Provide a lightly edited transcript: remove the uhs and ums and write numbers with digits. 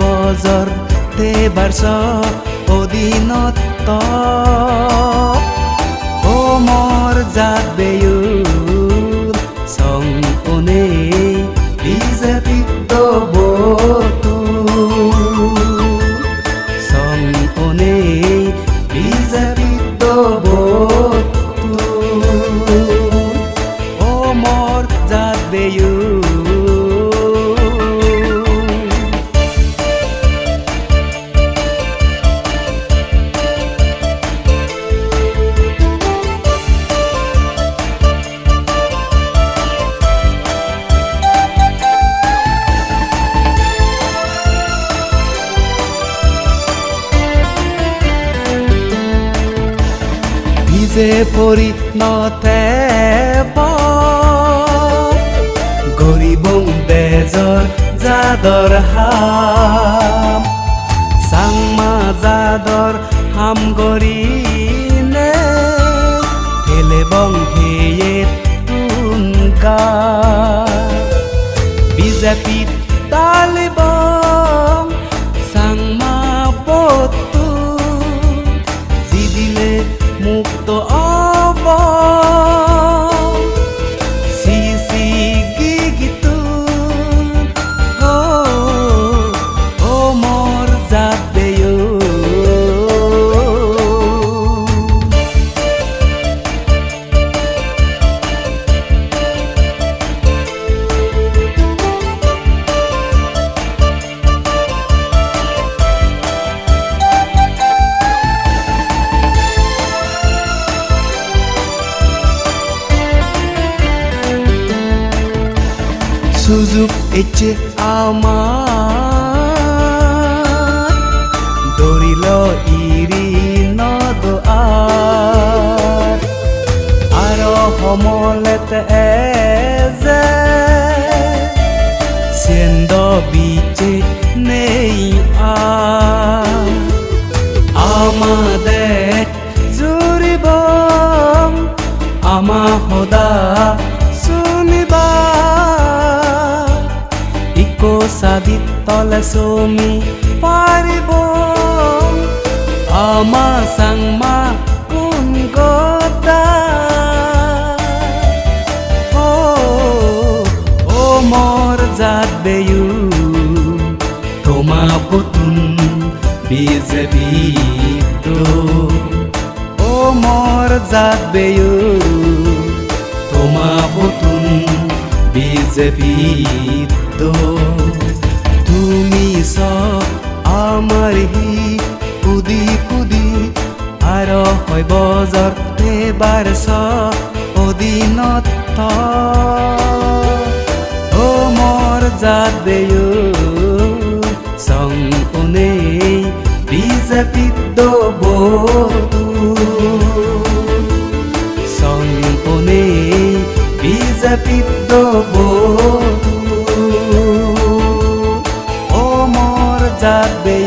বজৰ তেবাৰছ অধীনত ও মোৰ জাত বেয়ুৰ সং ওনে বিজেপি দবতু সং ওনে বিজেপি দবতু ও মোৰ জাত বেয়ুৰ যে পৰিণতে গৰিবং বেজৰ জাদৰ হাম চাংমা জাদৰ হাম গৰিনে হেলেবং হেয়ে তুনকা বিজেপি তালিবং চাংমা বতু যি দিলে মুক্ত অব সিসি গিগিতু ও মোর জাত বেয়ু সুযোগ এচে আমার দৌড়িল ইরি নদ আর সমলেতে যে সেন্দ বিচে নেই আমাদের জুড়িব আমা সদা শুনিবা সাদিত তলে চমি পাৰিব আমা চাংমা কোন গদা ও মোৰ জাত বেয়ু তোমা পুতুন বিজেপি ও মোৰ জাত বেয়ু তোমা পুতুন বিজেপি তুমি সব আমার হি কুদি কুদি আর হয় বজর এবার অধীনত ও মোর জাত বেয়ু সং ওনে বিজেপি দবতু সং ওনে বিজেপি দবতু ও মোর জাত বেয়ু